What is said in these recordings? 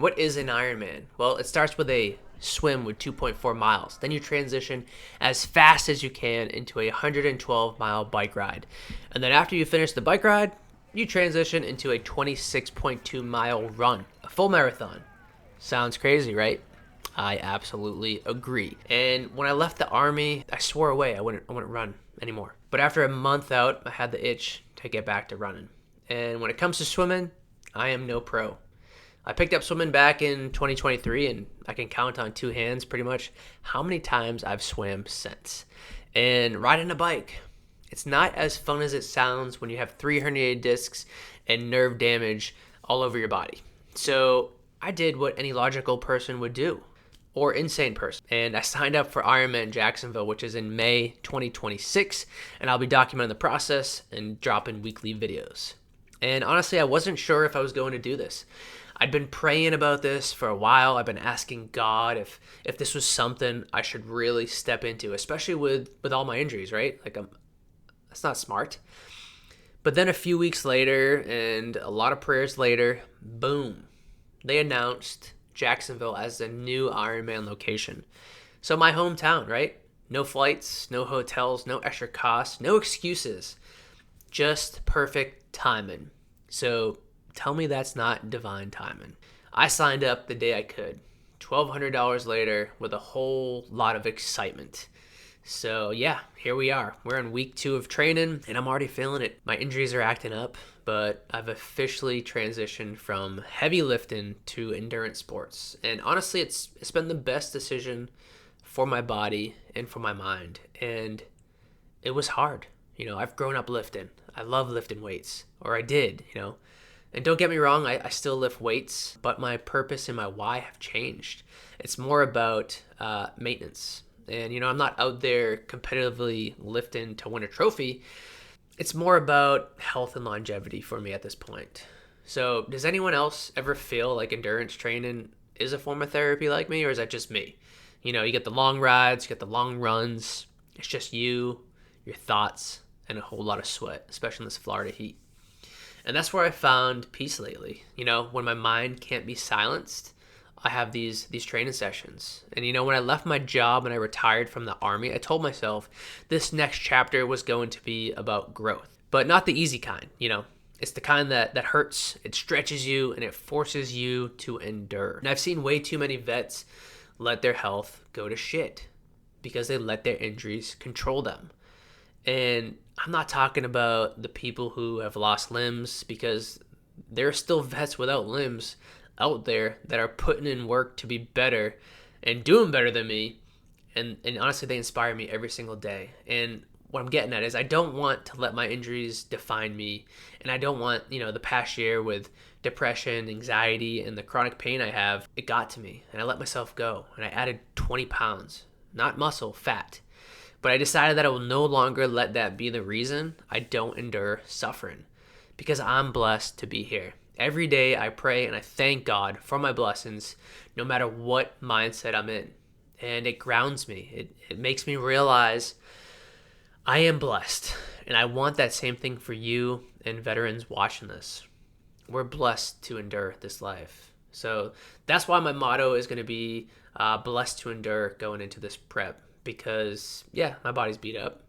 What is an Ironman? Well, it starts with a swim with 2.4 miles. Then you transition as fast as you can into a 112-mile bike ride. And then after you finish the bike ride, you transition into a 26.2-mile run, a full marathon. Sounds crazy, right? I absolutely agree. And when I left the army, I swore away I wouldn't run anymore. But after a month out, I had the itch to get back to running. And when it comes to swimming, I am no pro. I picked up swimming back in 2023, and I can count on two hands pretty much how many times I've swam since. And riding a bike, it's not as fun as it sounds when you have 3 herniated discs and nerve damage all over your body. So I did what any logical person would do, or insane person, and I signed up for Ironman Jacksonville, which is in May 2026, and I'll be documenting the process and dropping weekly videos. And honestly, I wasn't sure if I was going to do this. I'd been praying about this for a while. I've been asking God if this was something I should really step into, especially with all my injuries, right? That's not smart. But then a few weeks later and a lot of prayers later, boom, they announced Jacksonville as the new Ironman location. So my hometown, right? No flights, no hotels, no extra costs, no excuses. Just perfect timing. So tell me that's not divine timing. I signed up the day I could. $1,200 later with a whole lot of excitement. So yeah, here we are. We're in week 2 of training and I'm already feeling it. My injuries are acting up, but I've officially transitioned from heavy lifting to endurance sports. And honestly, it's been the best decision for my body and for my mind. And it was hard. I've grown up lifting. I love lifting weights, or I did. And don't get me wrong, I still lift weights, but my purpose and my why have changed. It's more about maintenance. And, I'm not out there competitively lifting to win a trophy. It's more about health and longevity for me at this point. So does anyone else ever feel like endurance training is a form of therapy like me, or is that just me? You get the long rides, you get the long runs. It's just you, your thoughts, and a whole lot of sweat, especially in this Florida heat. And that's where I found peace lately. When my mind can't be silenced, I have these training sessions. And when I left my job and I retired from the army, I told myself this next chapter was going to be about growth. But not the easy kind, It's the kind that hurts, it stretches you, and it forces you to endure. And I've seen way too many vets let their health go to shit because they let their injuries control them. And I'm not talking about the people who have lost limbs, because there are still vets without limbs out there that are putting in work to be better and doing better than me. And honestly, they inspire me every single day. And what I'm getting at is I don't want to let my injuries define me. And I don't want, the past year with depression, anxiety, and the chronic pain I have, it got to me. And I let myself go. And I added 20 pounds, not muscle, fat. But I decided that I will no longer let that be the reason I don't endure suffering, because I'm blessed to be here. Every day I pray and I thank God for my blessings, no matter what mindset I'm in. And it grounds me. It makes me realize I am blessed. And I want that same thing for you and veterans watching this. We're blessed to endure this life. So that's why my motto is going to be blessed to endure going into this prep. Because, yeah, my body's beat up.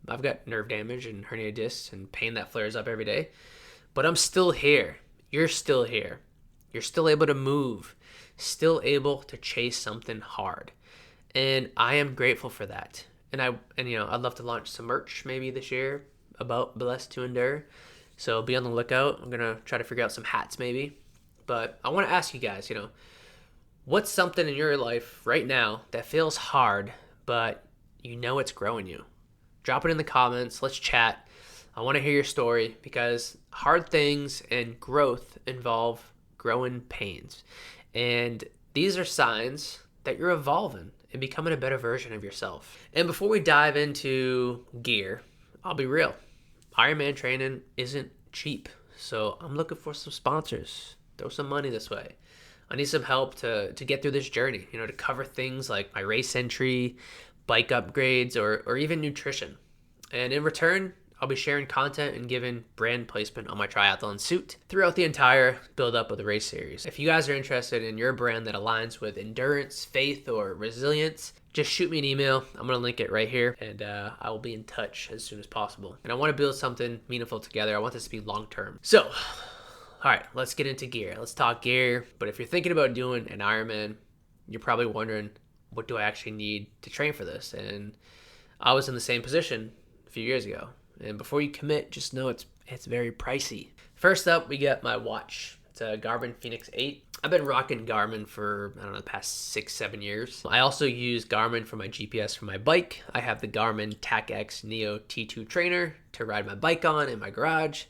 I've got nerve damage and herniated discs and pain that flares up every day. But I'm still here. You're still here. You're still able to move. Still able to chase something hard. And I am grateful for that. And I'd love to launch some merch maybe this year about Blessed to Endure. So be on the lookout. I'm going to try to figure out some hats maybe. But I want to ask you guys, what's something in your life right now that feels hard, but it's growing you? Drop it in the comments. Let's chat. I want to hear your story, because hard things and growth involve growing pains. And these are signs that you're evolving and becoming a better version of yourself. And before we dive into gear, I'll be real. Ironman training isn't cheap. So I'm looking for some sponsors. Throw some money this way. I need some help to get through this journey, to cover things like my race entry, bike upgrades, or even nutrition. And in return, I'll be sharing content and giving brand placement on my triathlon suit throughout the entire build up of the race series. If you guys are interested in your brand that aligns with endurance, faith, or resilience, just shoot me an email. I'm going to link it right here, and I will be in touch as soon as possible. And I want to build something meaningful together. I want this to be long term. So, all right, let's get into gear. Let's talk gear. But if you're thinking about doing an Ironman, you're probably wondering, what do I actually need to train for this? And I was in the same position a few years ago. And before you commit, just know it's very pricey. First up, we got my watch. It's a Garmin Fenix 8. I've been rocking Garmin for, I don't know, the past 6-7 years. I also use Garmin for my GPS for my bike. I have the Garmin TacX Neo T2 trainer to ride my bike on in my garage.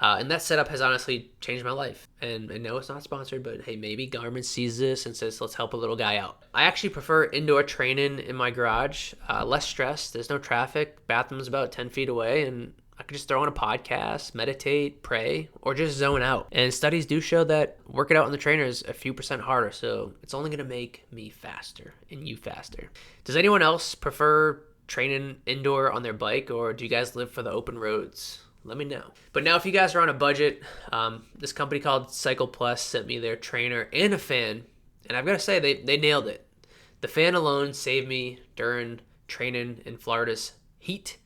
And that setup has honestly changed my life. And no, it's not sponsored, but hey, maybe Garmin sees this and says, let's help a little guy out. I actually prefer indoor training in my garage. Less stress, there's no traffic, bathroom's about 10 feet away, and I could just throw on a podcast, meditate, pray, or just zone out. And studies do show that working out on the trainer is a few % harder, so it's only gonna make me faster and you faster. Does anyone else prefer training indoor on their bike, or do you guys live for the open roads? Let me know. But now if you guys are on a budget, this company called Cycle Plus sent me their trainer and a fan. And I've got to say, they nailed it. The fan alone saved me during training in Florida's heat.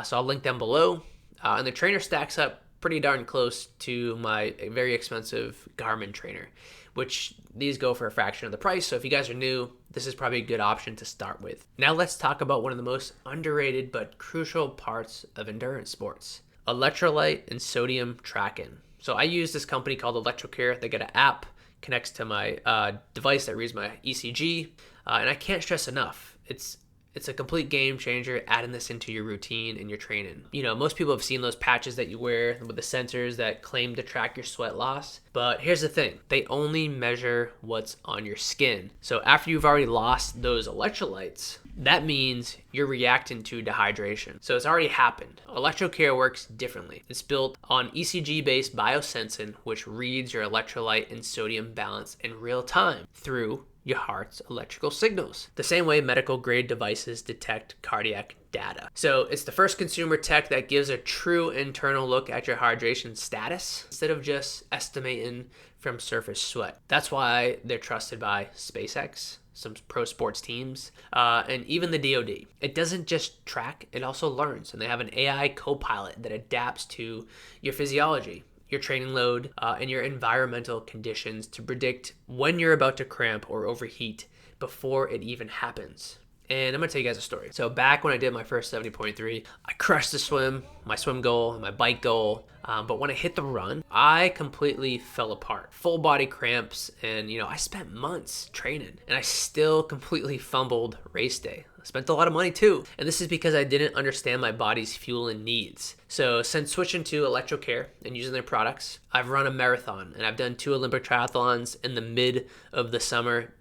So I'll link them below. And the trainer stacks up pretty darn close to my very expensive Garmin trainer, which these go for a fraction of the price. So if you guys are new, this is probably a good option to start with. Now let's talk about one of the most underrated but crucial parts of endurance sports: electrolyte and sodium tracking. So I use this company called Electrocare. They get an app, connects to my device that reads my ECG, and I can't stress enough, it's a complete game changer adding this into your routine and your training. You know, most people have seen those patches that you wear with the sensors that claim to track your sweat loss. But here's the thing, they only measure what's on your skin. So after you've already lost those electrolytes, that means you're reacting to dehydration. So it's already happened. Electrocare works differently. It's built on ECG-based biosensing, which reads your electrolyte and sodium balance in real time through your heart's electrical signals, the same way medical grade devices detect cardiac data. So it's the first consumer tech that gives a true internal look at your hydration status instead of just estimating from surface sweat. That's why they're trusted by SpaceX, some pro sports teams, and even the DoD. It doesn't just track, it also learns, and they have an AI co-pilot that adapts to your physiology, your training load, and your environmental conditions to predict when you're about to cramp or overheat before it even happens. And I'm gonna tell you guys a story. So back when I did my first 70.3, I crushed the swim, my swim goal, my bike goal. But when I hit the run, I completely fell apart. Full body cramps, and I spent months training, and I still completely fumbled race day. I spent a lot of money too. And this is because I didn't understand my body's fuel and needs. So since switching to Electrocare and using their products, I've run a marathon, and I've done 2 Olympic triathlons in the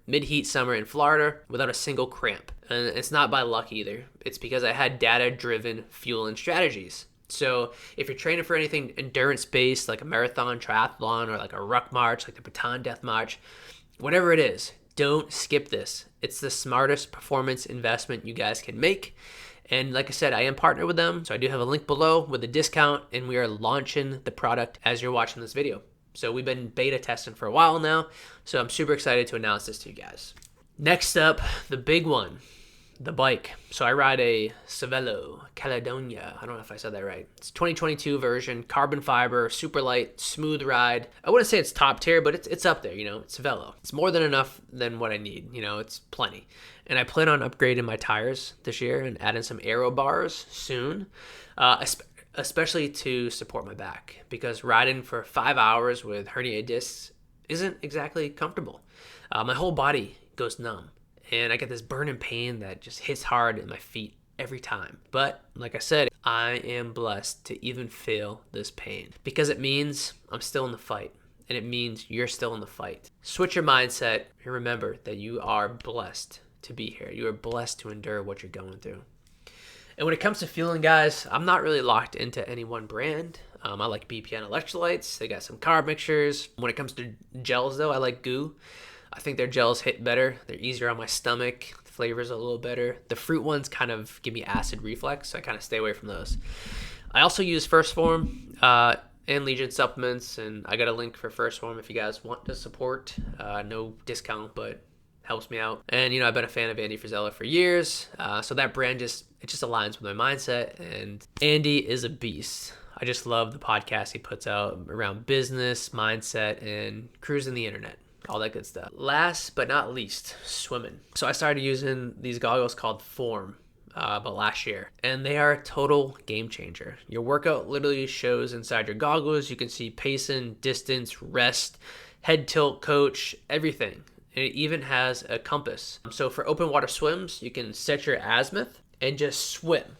mid-heat summer in Florida without a single cramp. And it's not by luck either. It's because I had data-driven fueling strategies. So if you're training for anything endurance-based, like a marathon, triathlon, or like a ruck march, like the Baton Death March, whatever it is, don't skip this. It's the smartest performance investment you guys can make. And like I said, I am partnered with them, so I do have a link below with a discount, and we are launching the product as you're watching this video. So we've been beta testing for a while now, so I'm super excited to announce this to you guys. Next up, the big one, the bike. So I ride a Cervelo Caledonia. I don't know if I said that right. It's 2022 version, carbon fiber, super light, smooth ride. I wouldn't say it's top tier, but it's up there, It's Cervelo. It's more than enough than what I need, it's plenty. And I plan on upgrading my tires this year and adding some aero bars soon, especially to support my back, because riding for 5 hours with herniated discs isn't exactly comfortable. My whole body goes numb, and I get this burning pain that just hits hard in my feet every time. But like I said, I am blessed to even feel this pain, because it means I'm still in the fight, and it means you're still in the fight. Switch your mindset and remember that you are blessed to be here. You are blessed to endure what you're going through. And when it comes to fueling, guys, I'm not really locked into any one brand. I like BPN electrolytes. They got some carb mixtures. When it comes to gels, though, I like GU. I think their gels hit better. They're easier on my stomach. The flavor's a little better. The fruit ones kind of give me acid reflux, so I kind of stay away from those. I also use First Form and Legion supplements, and I got a link for First Form if you guys want to support. No discount, but helps me out. And I've been a fan of Andy Frisella for years, so that brand just aligns with my mindset. And Andy is a beast. I just love the podcast he puts out around business, mindset, and cruising the internet. All that good stuff. Last but not least, swimming. So I started using these goggles called Form about last year, and they are a total game changer. Your workout literally shows inside your goggles. You can see pacing, distance, rest, head tilt, coach, everything. And it even has a compass. So for open water swims, you can set your azimuth and just swim.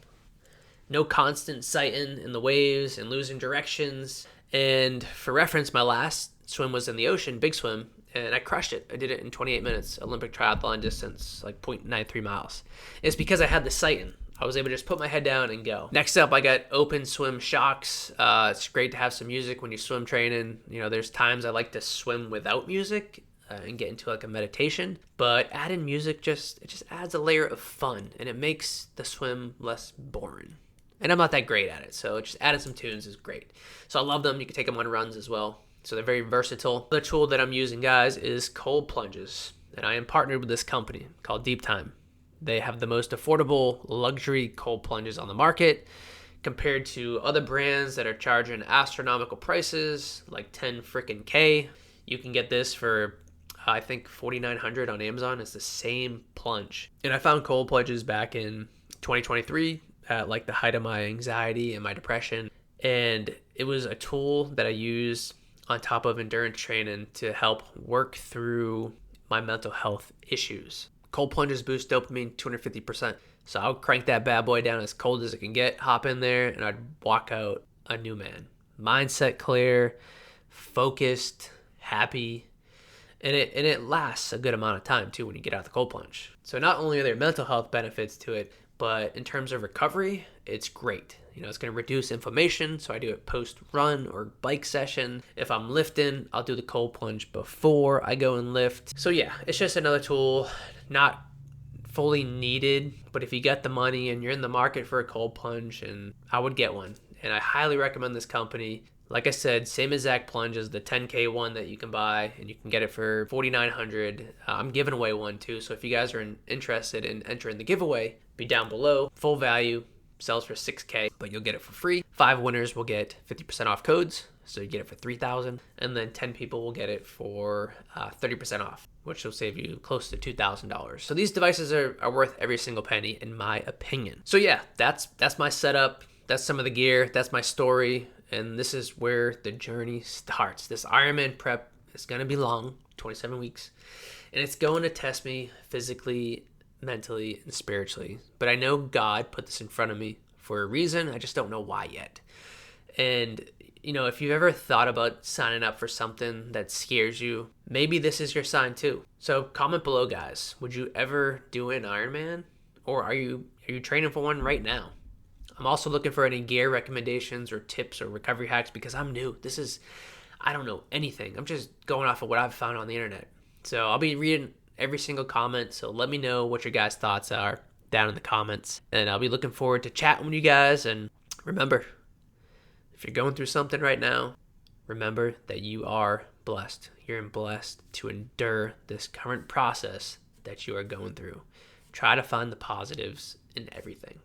No constant sighting in the waves and losing directions. And for reference, my last swim was in the ocean, big swim, and I crushed it. I did it in 28 minutes, Olympic triathlon distance, like 0.93 miles. It's because I had the sighting. I was able to just put my head down and go. Next up, I got open swim shocks. It's great to have some music when you're swim training. There's times I like to swim without music and get into like a meditation, but adding music just adds a layer of fun, and it makes the swim less boring. And I'm not that great at it, so just adding some tunes is great. So I love them. You can take them on runs as well. So they're very versatile. The tool that I'm using, guys, is cold plunges. And I am partnered with this company called Deep Time. They have the most affordable luxury cold plunges on the market compared to other brands that are charging astronomical prices, like 10 freaking K. You can get this for, I think, $4,900 on Amazon. It's the same plunge. And I found cold plunges back in 2023 at like the height of my anxiety and my depression. And it was a tool that I used on top of endurance training to help work through my mental health issues. Cold plunges boost dopamine 250%. So I'll crank that bad boy down as cold as it can get, hop in there, and I'd walk out a new man. Mindset clear, focused, happy, and it lasts a good amount of time too when you get out the cold plunge. So not only are there mental health benefits to it, but in terms of recovery, it's great. It's going to reduce inflammation, so I do it post-run or bike session. If I'm lifting, I'll do the cold plunge before I go and lift. So yeah, it's just another tool, not fully needed, but if you got the money and you're in the market for a cold plunge, and I would get one. And I highly recommend this company. Like I said, same exact plunge as the 10K one that you can buy, and you can get it for $4,900. I'm giving away one too, so if you guys are interested in entering the giveaway, be down below. Full value, sells for $6K, but you'll get it for free. 5 winners will get 50% off codes, so you get it for $3,000, and then 10 people will get it for 30% off, which will save you close to $2,000. So these devices are worth every single penny, in my opinion. So yeah, that's my setup. That's some of the gear. That's my story. And this is where the journey starts. This Ironman prep is going to be long, 27 weeks. And it's going to test me physically, mentally, and spiritually. But I know God put this in front of me for a reason. I just don't know why yet. And, if you've ever thought about signing up for something that scares you, maybe this is your sign too. So comment below, guys. Would you ever do an Ironman? Or are you training for one right now? I'm also looking for any gear recommendations or tips or recovery hacks because I'm new. I don't know anything. I'm just going off of what I've found on the internet. So I'll be reading every single comment. So let me know what your guys' thoughts are down in the comments. And I'll be looking forward to chatting with you guys. And remember, if you're going through something right now, remember that you are blessed. You're blessed to endure this current process that you are going through. Try to find the positives in everything.